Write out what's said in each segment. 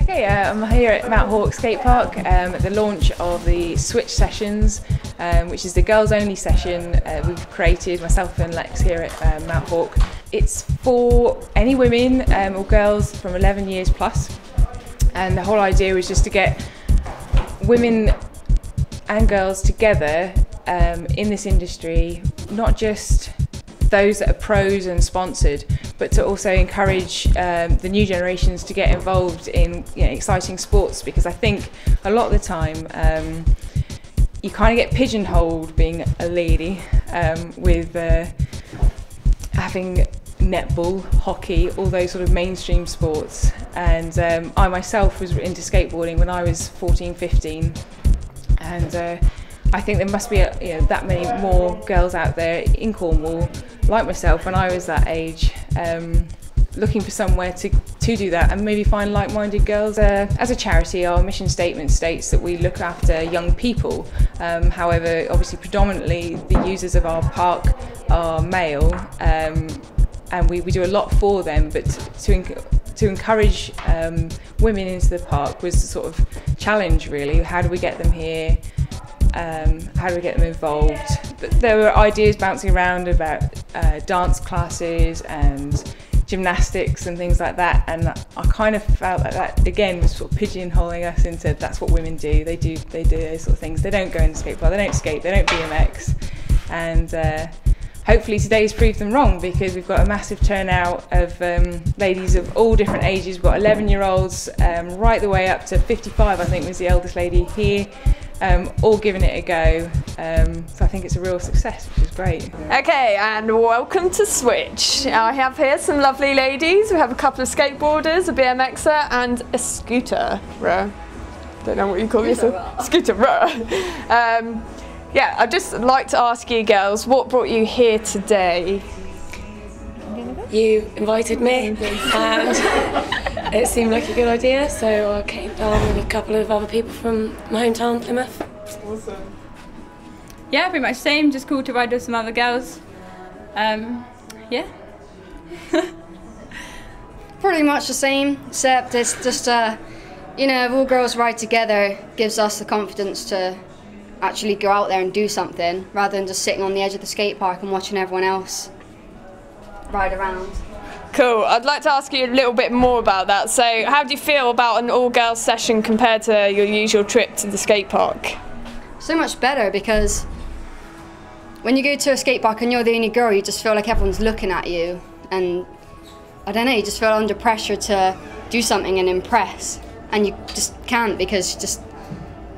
Okay, I'm here at Mount Hawke skate park at the launch of the Switch sessions, which is the girls only session we've created, myself and Lex here at Mount Hawke. It's for any women or girls from 11 years plus, and the whole idea was just to get women and girls together in this industry, not just those that are pros and sponsored, but to also encourage the new generations to get involved in exciting sports, because I think a lot of the time you kind of get pigeonholed being a lady with having netball, hockey, all those sort of mainstream sports. And I myself was into skateboarding when I was 14, 15, and I think there must be that many more girls out there in Cornwall like myself when I was that age, looking for somewhere to do that and maybe find like-minded girls. As a charity, our mission statement states that we look after young people. However, obviously predominantly the users of our park are male, and we do a lot for them, but to encourage women into the park was the sort of challenge really. How do we get them here? How do we get them involved? There were ideas bouncing around about dance classes and gymnastics and things like that, and I kind of felt like that again was sort of pigeonholing us into that's what women do. They do those sort of things. They don't go in the skate park, they don't skate, they don't BMX, and hopefully today's proved them wrong, because we've got a massive turnout of ladies of all different ages. We've got 11-year-olds right the way up to 55, I think was the eldest lady here. All giving it a go, so I think it's a real success, which is great. Okay, and welcome to Switch. I have here some lovely ladies. We have a couple of skateboarders, a BMXer and a scooter. Don't know what you call yourself. Scooter. Yeah, I'd just like to ask you girls, what brought you here today? You invited me and it seemed like a good idea, so I came down with a couple of other people from my hometown, Plymouth. Awesome. Yeah, pretty much the same, just cool to ride with some other girls. Yeah. Pretty much the same, except it's just, if all girls ride together, gives us the confidence to actually go out there and do something, rather than just sitting on the edge of the skate park and watching everyone else ride around. Cool. I'd like to ask you a little bit more about that. So how do you feel about an all-girls session compared to your usual trip to the skate park? So much better, because when you go to a skate park and you're the only girl, you just feel like everyone's looking at you, and I don't know, you just feel under pressure to do something and impress, and you just can't, because you just,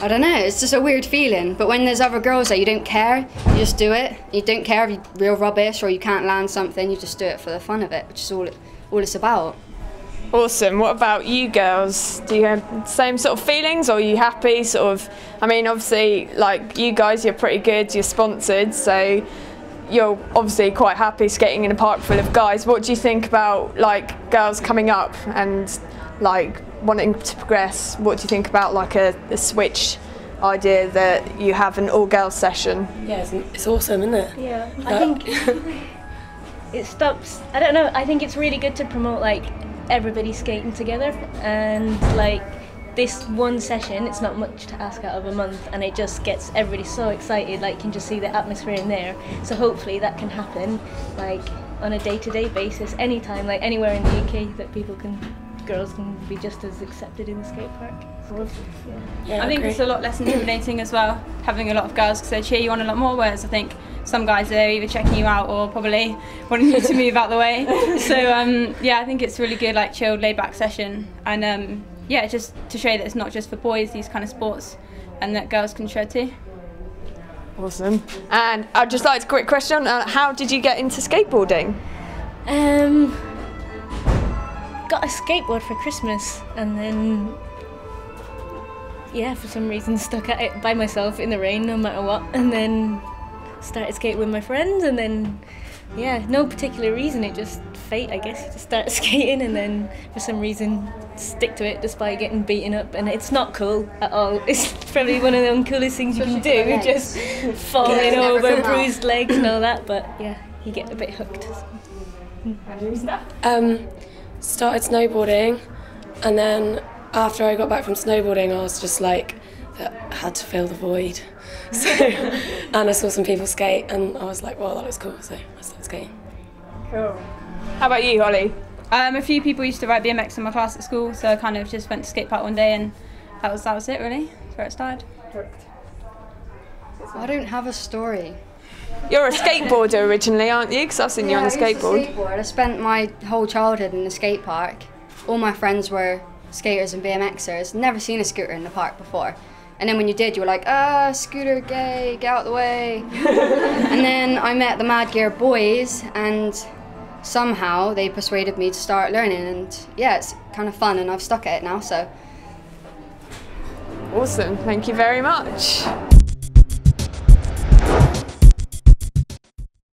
I don't know, it's just a weird feeling. But when there's other girls there, you don't care, you just do it. You don't care if you're real rubbish or you can't land something, you just do it for the fun of it, which is all it's about. Awesome. What about you girls? Do you have the same sort of feelings, or are you happy I mean, obviously, like you guys, you're pretty good, you're sponsored, so you're obviously quite happy skating in a park full of guys. What do you think about like girls coming up and like wanting to progress? What do you think about like a Switch idea that you have an all-girls session? Yeah, it's awesome, isn't it? Yeah, I think it stops. I don't know. I think it's really good to promote like everybody skating together, and like this one session, it's not much to ask out of a month, and it just gets everybody so excited. Like you can just see the atmosphere in there. So hopefully that can happen like on a day-to-day basis, anytime, like anywhere in the UK, that girls can be just as accepted in the skate park. Yeah, I think it's a lot less intimidating as well, having a lot of girls, because they cheer you on a lot more, whereas I think some guys are either checking you out or probably wanting you to move out the way. So yeah, I think it's a really good, like chilled, laid back session, and yeah, just to show that it's not just for boys, these kind of sports, and that girls can shred too. Awesome. And I'd just like a quick question, how did you get into skateboarding? Got a skateboard for Christmas, and then yeah, for some reason stuck at it by myself in the rain no matter what, and then started skating with my friends, and then yeah, no particular reason, it just fate, I guess. You just start skating and then for some reason stick to it despite getting beaten up, and it's not cool at all. It's probably one of the uncoolest things you can do, just falling over, bruised legs and all that, but yeah, you get a bit hooked. Started snowboarding, and then after I got back from snowboarding, I was just like, I had to fill the void. So, and I saw some people skate, and I was like, well, that looks cool, so I started skating. Cool. How about you, Holly? A few people used to ride BMX in my class at school, so I kind of just went to skate park one day, and that was it really. That's where it started. I don't have a story. You're a skateboarder originally, aren't you? Because I've seen you on a skateboard. I spent my whole childhood in the skate park. All my friends were skaters and BMXers. Never seen a scooter in the park before. And then when you did, you were like, scooter gay, get out of the way. And then I met the Mad Gear boys, and somehow they persuaded me to start learning. And yeah, it's kind of fun, and I've stuck at it now, so. Awesome, thank you very much.